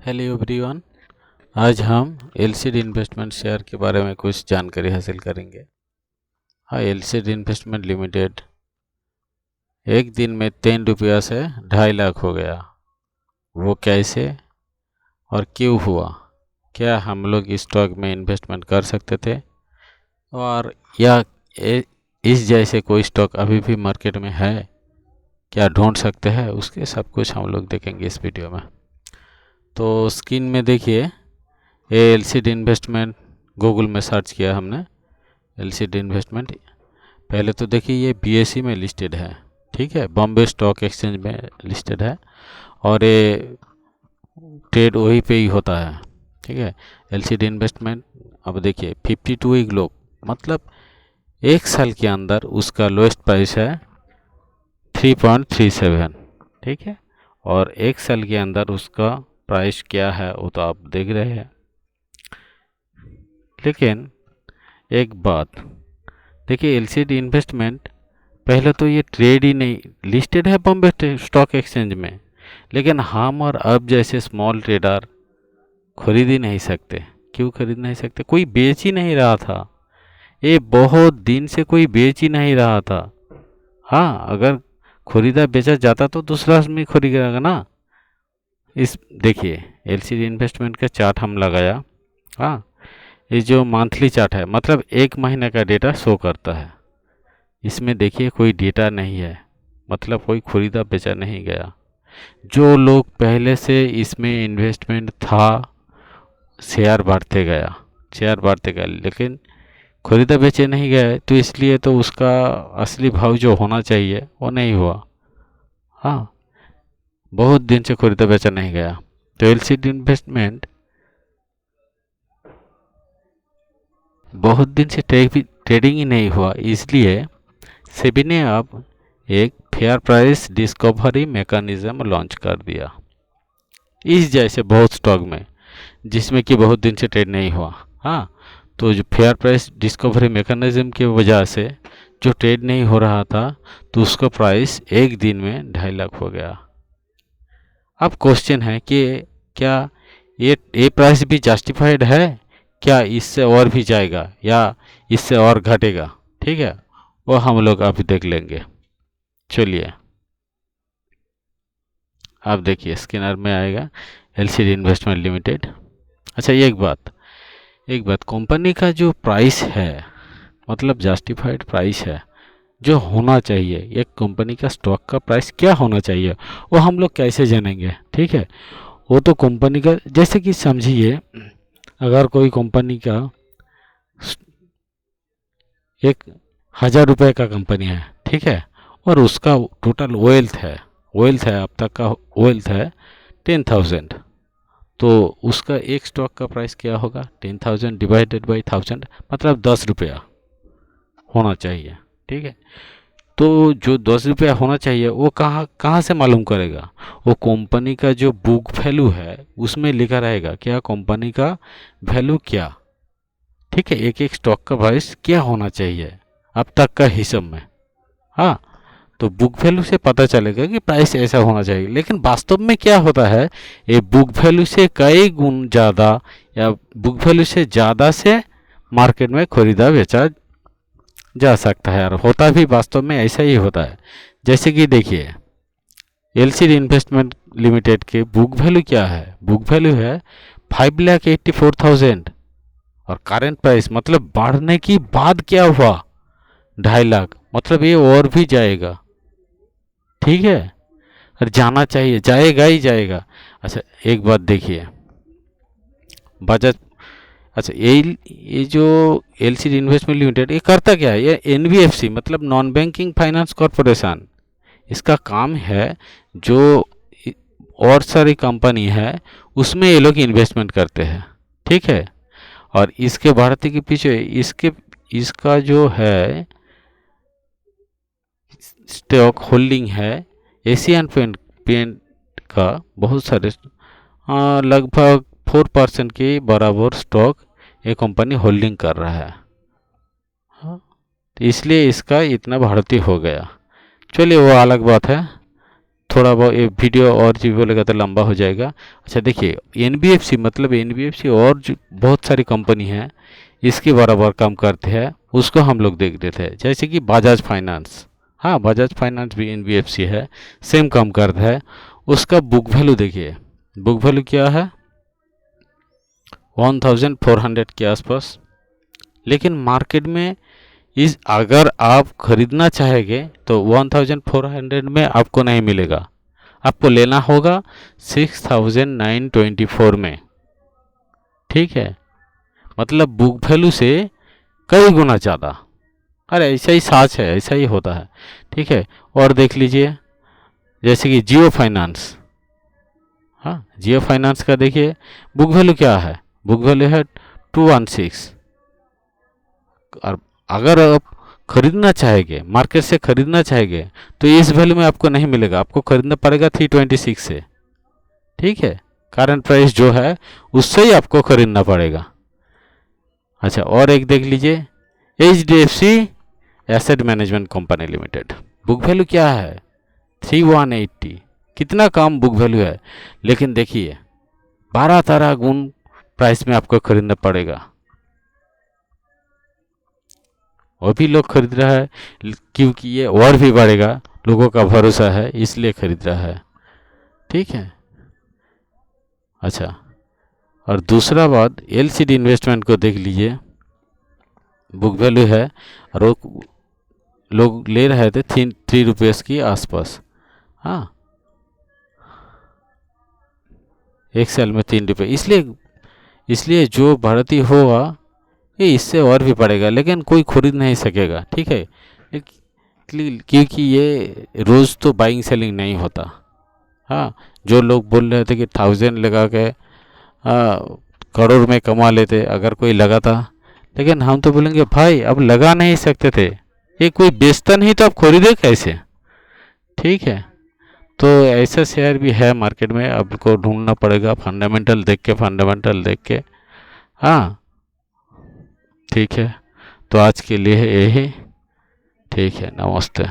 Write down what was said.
Hello everyone. आज हम LCD investment share के बारे में कुछ जानकारी हासिल करेंगे। हाँ, एलसीडी इन्वेस्टमेंट लिमिटेड एक दिन में 3 रुपया से 2.5 लाख हो गया। वो कैसे और क्यों हुआ? क्या हम लोग इस स्टॉक में इन्वेस्टमेंट कर सकते थे और या इस जैसे कोई स्टॉक अभी भी मार्केट में है, क्या ढूंढ सकते हैं? उसके सब कुछ हम लोग देखेंगे इस वीडियो में। तो स्क्रीन में देखिए, ये एलसीडी इन्वेस्टमेंट गूगल में सर्च किया हमने। एलसीडी इन्वेस्टमेंट पहले तो देखिए ये बीएसई में लिस्टेड है, ठीक है, बॉम्बे स्टॉक एक्सचेंज में लिस्टेड है और ये ट्रेड वहीं पे ही होता है, ठीक है। एलसीडी इन्वेस्टमेंट अब देखिए 52 वीक लो, मतलब एक साल के अंदर उसका लोएस्ट प्राइस है 3.37, ठीक है, और एक साल के अंदर उसका प्राइस क्या है वो तो आप देख रहे हैं। लेकिन एक बात देखिए, एलसीडी इन्वेस्टमेंट पहले तो ये ट्रेड ही नहीं लिस्टेड है बॉम्बे स्टॉक एक्सचेंज में, लेकिन हम और अब जैसे स्मॉल ट्रेडर खरीद ही नहीं सकते। क्यों खरीद नहीं सकते? कोई बेच ही नहीं रहा था। ये बहुत दिन से कोई बेच ही नहीं रहा था। हाँ, अगर खरीदा बेचा जाता तो दूसरा आदमी खरीदेगा ना। इस देखिए एलसीडी इन्वेस्टमेंट का चार्ट हम लगाया। हाँ, ये जो मंथली चार्ट है मतलब एक महीने का डेटा शो करता है। इसमें देखिए कोई डेटा नहीं है, मतलब कोई खरीदा बेचा नहीं गया। जो लोग पहले से इसमें इन्वेस्टमेंट था, शेयर बढ़ते गया, शेयर बढ़ते गया, लेकिन खरीदा बेचे नहीं गए, तो इसलिए तो उसका असली भाव जो होना चाहिए वो नहीं हुआ। हाँ, बहुत दिन से खरीदा बेचा नहीं गया, तो एलसीडी इन्वेस्टमेंट बहुत दिन से ट्रेडिंग ही नहीं हुआ, इसलिए सेबी ने अब एक fair price discovery mechanism launch कर दिया। इस जैसे बहुत स्टॉक में जिसमें कि बहुत दिन से ट्रेड नहीं हुआ, हाँ, तो जो फेयर प्राइस डिस्कवरी मैकेनिज्म की वजह से जो ट्रेड नहीं हो रहा था, तो उसका प्राइस एक दिन में 2.5 लाख हो गया। अब क्वेश्चन है कि क्या ये प्राइस भी जस्टिफाइड है? क्या इससे और भी जाएगा या इससे और घटेगा? ठीक है, वो हम लोग अभी देख लेंगे। चलिए, आप देखिए स्कैनर में आएगा एलसीडी इन्वेस्टमेंट लिमिटेड। अच्छा, एक बात कंपनी का जो प्राइस है, मतलब जस्टिफाइड प्राइस है, जो होना चाहिए, एक कंपनी का स्टॉक का प्राइस क्या होना चाहिए, वो हम लोग कैसे जानेंगे? ठीक है, वो तो कंपनी का, जैसे कि समझिए अगर कोई कंपनी का 1,000 रुपये का कंपनी है, ठीक है, और उसका टोटल वेल्थ है अब तक का वेल्थ है 10,000, तो उसका एक स्टॉक का प्राइस क्या होगा? 10,000 डिवाइडेड बाई 1000, मतलब 10 रुपया होना चाहिए, ठीक है। तो जो 10 रुपया होना चाहिए वो कहाँ कहाँ से मालूम करेगा? वो कंपनी का जो बुक वैल्यू है उसमें लिखा रहेगा क्या कंपनी का वैल्यू क्या, ठीक है, एक एक स्टॉक का प्राइस क्या होना चाहिए अब तक का हिसाब में। हाँ, तो बुक वैल्यू से पता चलेगा कि प्राइस ऐसा होना चाहिए, लेकिन वास्तव में क्या होता है, ये बुक वैल्यू से कई गुण ज़्यादा या बुक वैल्यू से ज़्यादा से मार्केट में खरीदा बेचा जा सकता है, और होता भी वास्तव में ऐसा ही होता है। जैसे कि देखिए एलसीडी इन्वेस्टमेंट लिमिटेड के बुक वैल्यू क्या है? बुक वैल्यू है 5,84,000 और करंट प्राइस मतलब बढ़ने की बाद क्या हुआ? 2.5 लाख, मतलब ये और भी जाएगा, ठीक है, और जाना चाहिए, जाएगा ही जाएगा। अच्छा, एक बात देखिए, बजाज, अच्छा ये जो एलसीडी इन्वेस्टमेंट लिमिटेड ये करता क्या है? ये एनबीएफसी मतलब नॉन बैंकिंग फाइनेंस कॉरपोरेशन, इसका काम है जो और सारी कंपनी है उसमें ये लोग इन्वेस्टमेंट करते हैं, ठीक है। और इसके भारती के पीछे इसका जो है स्टॉक होल्डिंग है एशियन पेंट का बहुत सारे, लगभग 4% के बराबर स्टॉक ये कंपनी होल्डिंग कर रहा है। हाँ, तो इसलिए इसका इतना बढ़ती हो गया। चलिए वो अलग बात है। थोड़ा बहुत ये वीडियो और जी बोलेगा तो लंबा हो जाएगा। अच्छा देखिए, एनबीएफसी मतलब एनबीएफसी और जो बहुत सारी कंपनी है इसके बराबर काम करते हैं, उसको हम लोग देख रहे थे। जैसे कि बजाज फाइनेंस, हाँ बजाज फाइनेंस भी एनबीएफसी है, सेम काम करता है। उसका बुक वैल्यू देखिए, बुक वैल्यू क्या है 1400 के आसपास। लेकिन मार्केट में इस अगर आप खरीदना चाहेंगे तो 1400 में आपको नहीं मिलेगा, आपको लेना होगा 6924 में। ठीक है, मतलब बुक वैल्यू से कई गुना ज़्यादा। अरे ऐसा ही साच है, ऐसा ही होता है। ठीक है, और देख लीजिए जैसे कि जियो फाइनेंस, हाँ जियो फाइनेंस का देखिए बुक वैल्यू क्या है, बुक वैल्यू है 216। और अगर आप खरीदना चाहेंगे, मार्केट से खरीदना चाहेंगे तो इस वैल्यू में आपको नहीं मिलेगा, आपको खरीदना पड़ेगा 326 से। ठीक है, करंट प्राइस जो है उससे ही आपको खरीदना पड़ेगा। अच्छा, और एक देख लीजिए HDFC asset management company limited, book value क्या है 3180। कितना कम बुक वैल्यू है, लेकिन देखिए 12-13 गुण प्राइस में आपको खरीदना पड़ेगा। वो भी लोग खरीद रहा है क्योंकि ये और भी बढ़ेगा, लोगों का भरोसा है इसलिए खरीद रहा है। ठीक है, अच्छा, और दूसरा बात एलसीडी इन्वेस्टमेंट को देख लीजिए, बुक वैल्यू है और लोग ले रहे थे 3 रुपये के आसपास। हाँ, एक साल में 3 रुपये, इसलिए जो भारतीय होगा ये इससे और भी पड़ेगा, लेकिन कोई खरीद नहीं सकेगा। ठीक है, क्योंकि ये रोज़ तो बाइंग सेलिंग नहीं होता। हाँ, जो लोग बोल रहे थे कि 1000 लगा के करोड़ में कमा लेते अगर कोई लगाता, लेकिन हम तो बोलेंगे भाई अब लगा नहीं सकते थे, ये कोई बेचता नहीं तो आप खरीदे कैसे। ठीक है, तो ऐसा शेयर भी है मार्केट में, आपको ढूंढना पड़ेगा फंडामेंटल देख के। हाँ ठीक है, तो आज के लिए यही। ठीक है, नमस्ते।